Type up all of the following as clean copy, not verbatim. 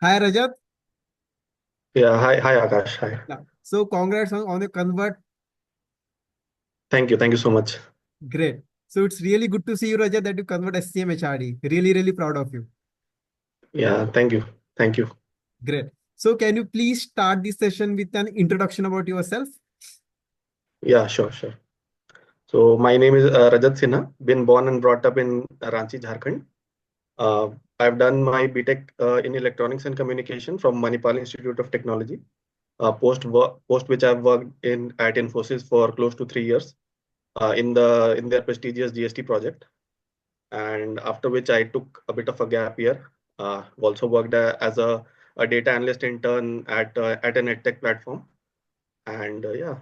Hi Rajat. Yeah, hi Akash. Hi. Yeah. So congrats on the convert. Thank you so much. Great. So it's really good to see you, Rajat, that you convert SCMHRD. Really proud of you. Yeah, thank you. Great. So can you please start this session with an introduction about yourself? Yeah, sure. So my name is Rajat Sinha. Been born and brought up in Ranchi, Jharkhand. Uh, I've done my BTech in Electronics and Communication from Manipal Institute of Technology. Post which I've worked in at Infosys for close to 3 years in their prestigious GST project. And after which I took a bit of a gap year. Also worked as a data analyst intern at an edtech platform. And yeah.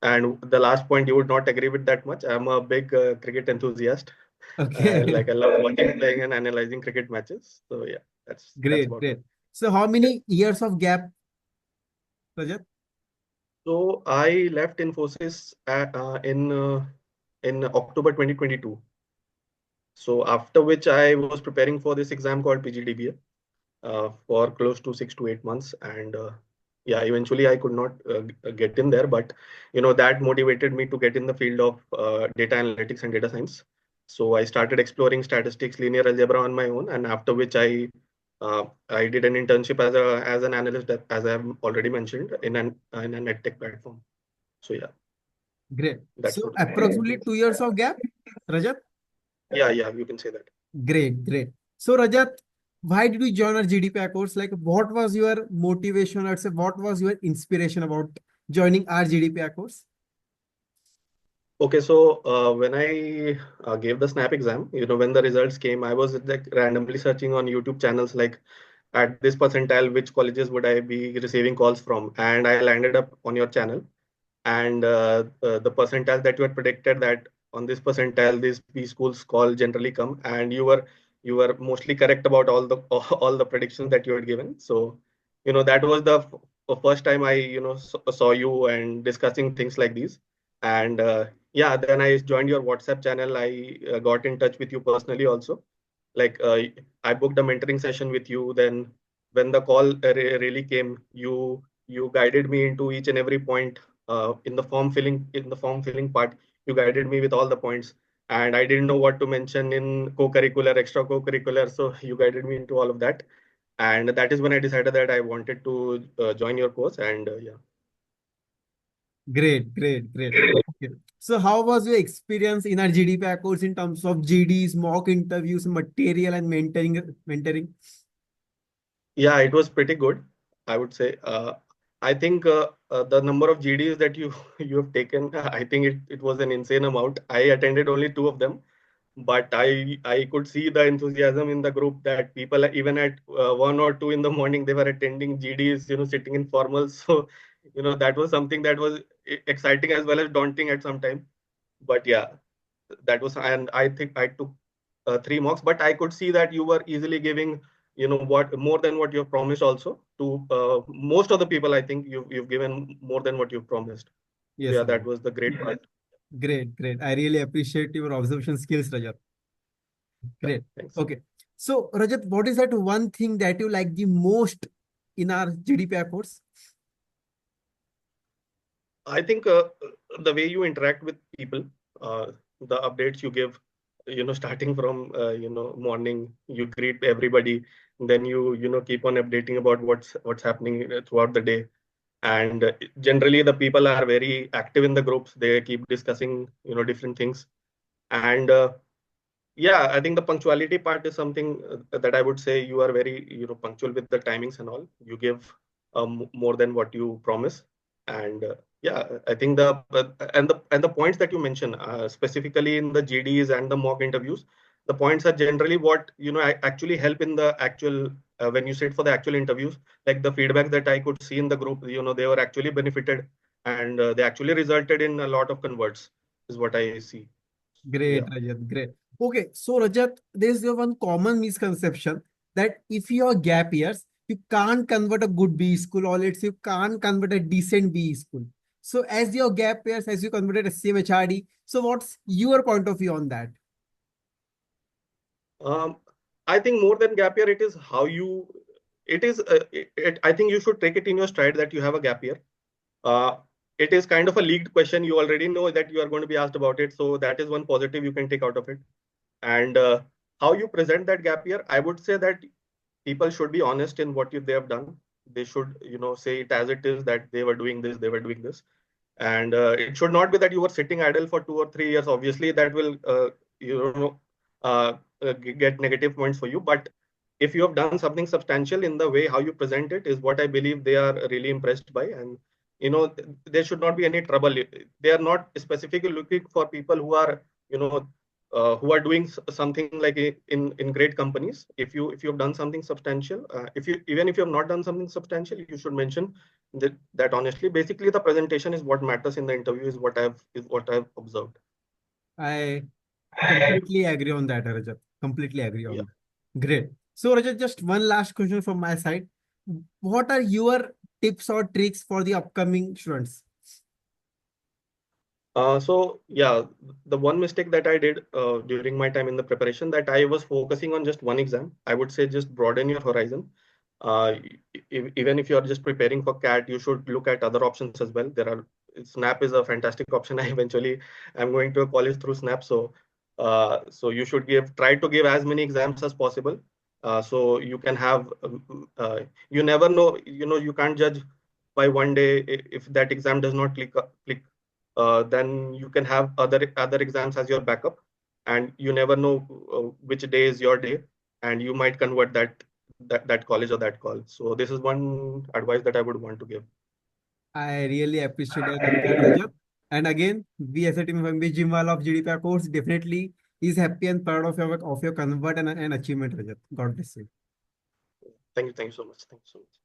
And the last point, you would not agree with that much. I'm a big cricket enthusiast. Okay. I love watching, playing, and analyzing cricket matches. So yeah, that's Great, about it. great. So how many years of gap, Rajat? So I left Infosys in October 2022. So after which I was preparing for this exam called PGDBA for close to 6 to 8 months, and yeah, eventually I could not get in there, but that motivated me to get in the field of data analytics and data science. So I started exploring statistics, linear algebra on my own, and after which I did an internship as an analyst, as I've already mentioned, in an edtech platform. So yeah, Great. that's So what. approximately 2 years of gap, Rajat? Yeah, you can say that. Great, great. So Rajat, why did you join our GDPI course? Like, what was your motivation? Or say, what was your inspiration about joining our GDPI course? Okay, so when I gave the SNAP exam, when the results came, I was like randomly searching on YouTube channels like at this percentile, which colleges would I be receiving calls from? And I landed up on your channel. And the percentile that you had predicted that on this percentile, these B schools call generally come, and you were mostly correct about all the all the predictions that you had given. So, that was the first time I saw you and discussing things like these. And yeah, then I joined your WhatsApp channel. I got in touch with you personally also. Like I booked a mentoring session with you. Then when the call really came, you guided me into each and every point in the form filling part. You guided me with all the points, and I didn't know what to mention in co-curricular, extra co-curricular. So you guided me into all of that, and that is when I decided that I wanted to join your course. And yeah. Great, great, great. Okay. So how was your experience in our GDPI course in terms of GDs, mock interviews, material, and mentoring? Yeah, it was pretty good, I would say. I think the number of GDs that you you have taken, I think it was an insane amount. I attended only two of them, but I could see the enthusiasm in the group that people even at 1 or 2 in the morning they were attending GDs, sitting in formals. So that was something that was exciting as well as daunting at some time. But yeah, that was, and I think I took 3 mocks, but I could see that you were easily giving what more than what you've promised also to most of the people. I think you've given more than what you've promised. So Yes, yeah, that Rajat. was the great part. Great, great. I really appreciate your observation skills, Rajat. Yeah, Great. thanks. Okay. So, Rajat, what is that one thing that you like the most in our GDPI course? I think the way you interact with people, the updates you give, starting from morning, you greet everybody, then you keep on updating about what's happening throughout the day. And generally, the people are very active in the groups. They keep discussing different things. And yeah, I think the punctuality part is something that I would say you are very punctual with the timings and all. You give more than what you promise. And yeah, I think the points that you mention, specifically in the GDs and the mock interviews, the points are generally what actually help in the actual when you sit for the actual interviews. Like the feedback that I could see in the group, they were actually benefited, and they actually resulted in a lot of converts, is what I see. Great, Yeah. Rajat. Great. Okay. So, Rajat, there's the one common misconception that if you are gap years, you can't convert a good B school, or let's say you can't convert a decent B school. So, as your gap years, as you converted a CMHRD, so what's your point of view on that? Um, I think more than gap year, it is how you it is, I think you should take it in your stride that you have a gap year. Uh, it is kind of a leaked question. You already know that you are going to be asked about it. So that is one positive you can take out of it. And how you present that gap year, I would say that people should be honest in what they have done. They should, say it as it is that they were doing this, they were doing this. And it should not be that you were sitting idle for 2 or 3 years. Obviously, that will, you know, get negative points for you. But if you have done something substantial in the way how you present it, is what I believe they are really impressed by. And there should not be any trouble. They are not specifically looking for people who are doing something like in great companies. If you have done something substantial, if you even if you have not done something substantial, you should mention that honestly. Basically, the presentation is what matters in the interview, is what I've observed. I completely agree on that, Rajat. Completely agree Yeah. on that. Great. So, Rajat, just one last question from my side. What are your tips or tricks for the upcoming students? So yeah, the one mistake that I did during my time in the preparation, that I was focusing on just one exam. I would say just broaden your horizon. Uh, Even if you are just preparing for CAT, you should look at other options as well. Snap is a fantastic option. I eventually am going to a college through Snap, so you should try to give as many exams as possible. So you can have, you never know. You can't judge by one day. If that exam does not click, then you can have other exams as your backup, and you never know which day is your day, and you might convert that college or that call. So this is one advice that I would want to give. I really appreciate that, Rajat. And again, we as a team of Jimwal of GDPR course definitely is happy and proud of your convert and achievement, Rajat. God bless you. Thank you so much. Thank you so much.